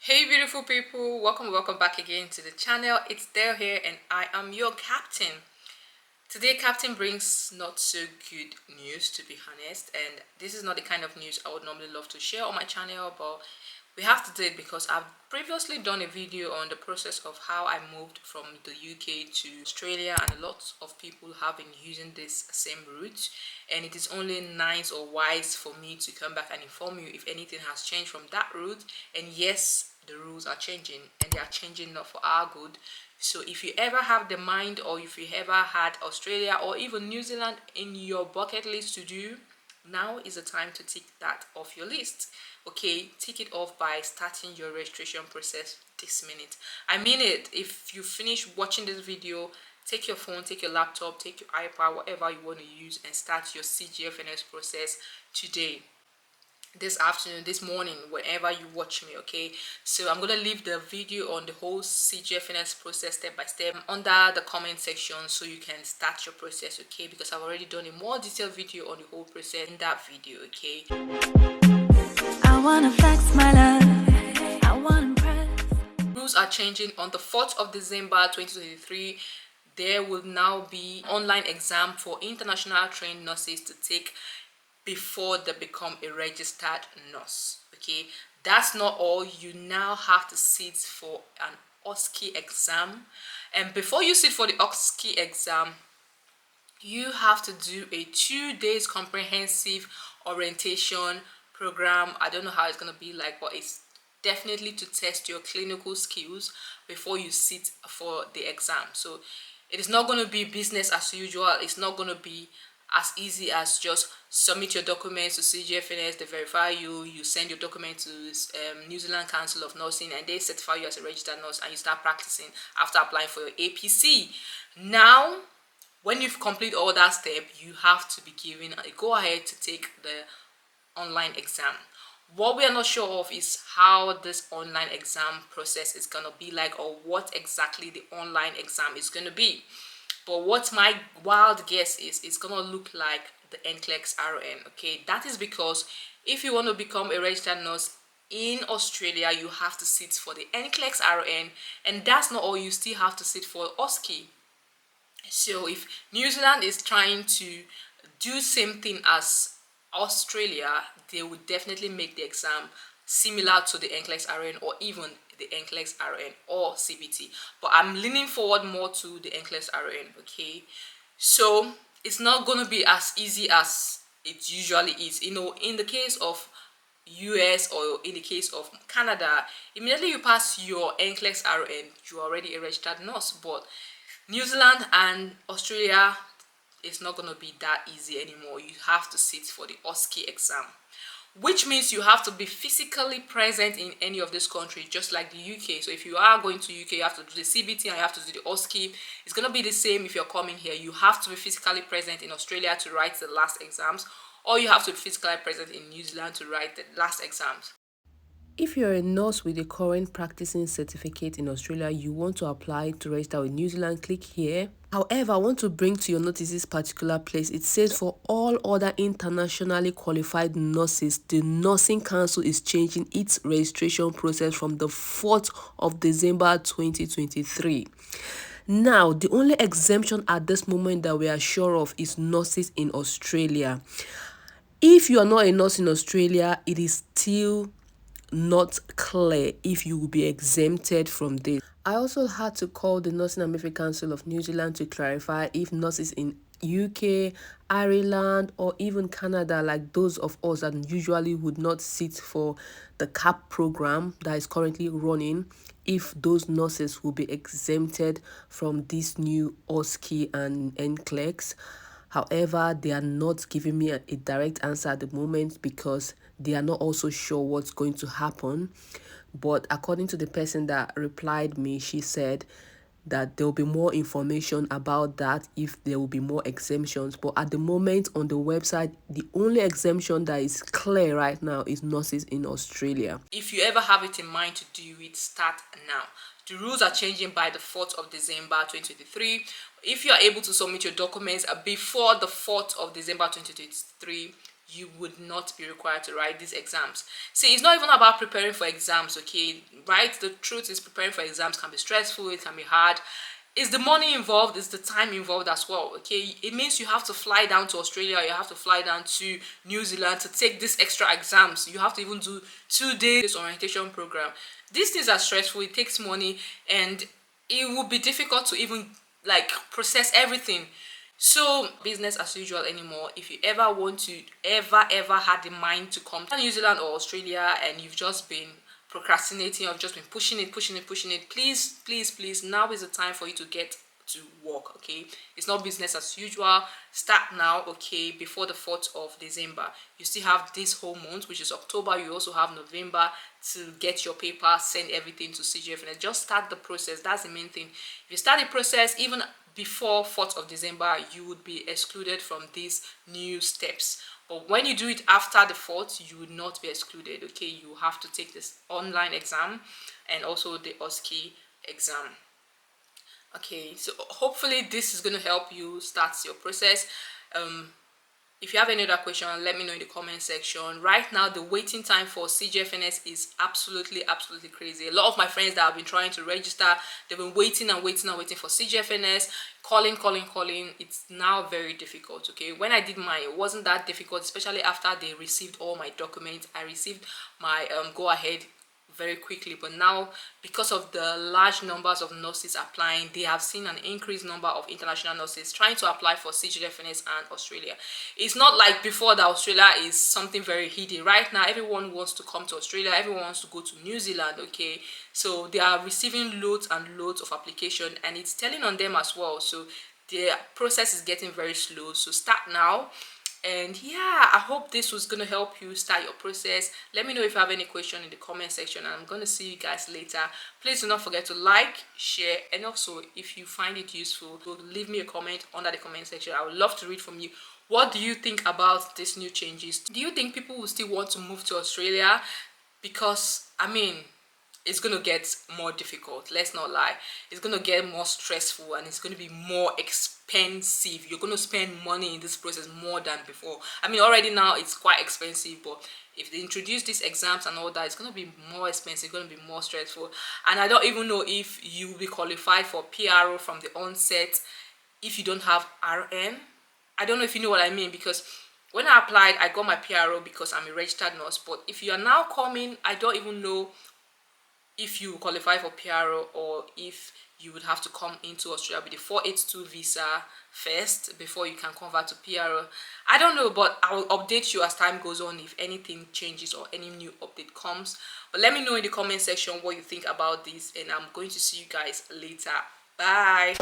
Hey beautiful people, welcome back again to the channel. It's Dale here and I am your captain. Today captain brings not so good news, to be honest, and this is not the kind of news I would normally love to share on my channel, but we have to do it because I've previously done a video on the process of how I moved from the UK to Australia, and lots of people have been using this same route, and it is only nice or wise for me to come back and inform you if anything has changed from that route. And yes, the rules are changing, and they are changing not for our good. So if you ever have the mind, or if you ever had Australia or even New Zealand in your bucket list to do, now is the time to tick that off your list. Okay, tick it off by starting your registration process this minute. I mean it. If you finish watching this video, take your phone, take your laptop, take your iPad, whatever you want to use, and start your CGFNS process today, this afternoon, this morning, whenever you watch me. Okay, so I'm gonna leave the video on the whole CGFNS process step by step under the comment section, so you can start your process. Okay, because I've already done a more detailed video on the whole process in that video. Okay, I wanna flex my love, I wanna impress. Rules are changing on the 4th of December 2023. There will now be online exam for international trained nurses to take before they become a registered nurse. Okay, that's not all. You now have to sit for an OSCE exam, and before you sit for the OSCE exam, you have to do a 2 days comprehensive orientation program. I don't know how it's going to be like, but it's definitely to test your clinical skills before you sit for the exam. So it is not going to be business as usual. It's not going to be as easy as just submit your documents to CGFNS, they verify you, you send your document to New Zealand Council of Nursing, and they certify you as a registered nurse, and you start practicing after applying for your APC. Now, when you've completed all that step, you have to be given a go ahead to take the online exam. What we are not sure of is how this online exam process is going to be like, or what exactly the online exam is going to be. But what my wild guess is, it's gonna look like the NCLEX RN. Okay, that is because if you want to become a registered nurse in Australia, you have to sit for the NCLEX RN, and that's not all. You still have to sit for OSCE. So if New Zealand is trying to do same thing as Australia, they would definitely make the exam similar to the NCLEX RN, or even the NCLEX RN or CBT. But I'm leaning forward more to the NCLEX RN. Okay, so it's not going to be as easy as it usually is. You know, in the case of US or in the case of Canada, immediately you pass your NCLEX RN, you're already a registered nurse. But New Zealand and Australia, it's not going to be that easy anymore. You have to sit for the OSCE exam, which means you have to be physically present in any of this country, just like the UK. So if you are going to UK, you have to do the CBT and you have to do the OSCE. It's going to be the same if you're coming here. You have to be physically present in Australia to write the last exams, or you have to be physically present in New Zealand to write the last exams. If you're a nurse with a current practicing certificate in Australia, you want to apply to register with New Zealand, click here. However, I want to bring to your notice this particular place. It says for all other internationally qualified nurses, the Nursing Council is changing its registration process from the 4th of December 2023. Now, the only exemption at this moment that we are sure of is nurses in Australia. If you are not a nurse in Australia, it is still not clear if you will be exempted from this. I also had to call the Nursing and Midwifery Council of New Zealand to clarify if nurses in UK, Ireland, or even Canada, like those of us that usually would not sit for the CAP program that is currently running, if those nurses will be exempted from this new OSCE and NCLEX. However, they are not giving me a direct answer at the moment because they are not also sure what's going to happen. But according to the person that replied me, she said that there will be more information about that if there will be more exemptions. But at the moment on the website, the only exemption that is clear right now is nurses in Australia. If you ever have it in mind to do it, start now. The rules are changing by the 4th of December 2023. If you are able to submit your documents before the 4th of December 2023, you would not be required to write these exams. See, it's not even about preparing for exams, okay? Right? The truth is, preparing for exams can be stressful, it can be hard. It's the money involved, it's the time involved as well, okay? It means you have to fly down to Australia, you have to fly down to New Zealand to take these extra exams. You have to even do 2 days orientation program. These things are stressful, it takes money, and it will be difficult to even like process everything. So business as usual anymore. If you ever want to ever had the mind to come to New Zealand or Australia and you've just been procrastinating, or just been pushing it, please, now is the time for you to get to work, okay? It's not business as usual. Start now, okay? Before the 4th of December. You still have this whole month, which is October. You also have November to get your paper, send everything to CGFNS. Just start the process. That's the main thing. If you start the process even before 4th of December, you would be excluded from these new steps. But when you do it after the 4th, you would not be excluded, okay? You have to take this online exam and also the OSCE exam. Okay, so hopefully this is going to help you start your process. If you have any other question, let me know in the comment section. Right now, the waiting time for CGFNS is absolutely crazy. A lot of my friends that have been trying to register, they've been waiting for CGFNS, calling. It's now very difficult, okay? When I did mine, it wasn't that difficult, especially after they received all my documents. I received my go-ahead very quickly, but now because of the large numbers of nurses applying, they have seen an increased number of international nurses trying to apply for CGFNS and Australia. It's not like before that Australia is something very hidden. Right now everyone wants to come to Australia, everyone wants to go to New Zealand, okay? So they are receiving loads and loads of application, and it's telling on them as well. So the process is getting very slow. So start now. And yeah, I hope this was going to help you start your process. Let me know if you have any question in the comment section, and I'm going to see you guys later. Please do not forget to like, share, and also if you find it useful, leave me a comment under the comment section. I would love to read from you. What do you think about these new changes? Do you think people will still want to move to Australia? Because I mean, it's going to get more difficult, let's not lie. It's going to get more stressful, and it's going to be more expensive. You're going to spend money in this process more than before. I mean, already now it's quite expensive, but if they introduce these exams and all that, it's going to be more expensive, going to be more stressful. And I don't even know if you will be qualified for PRO from the onset if you don't have RN. I don't know if you know what I mean, because when I applied, I got my PRO because I'm a registered nurse. But if you are now coming, I don't even know if you qualify for PRO, or if you would have to come into Australia with the 482 visa first before you can convert to PRO. I don't know, but I will update you as time goes on if anything changes or any new update comes. But let me know in the comment section what you think about this, and I'm going to see you guys later. Bye.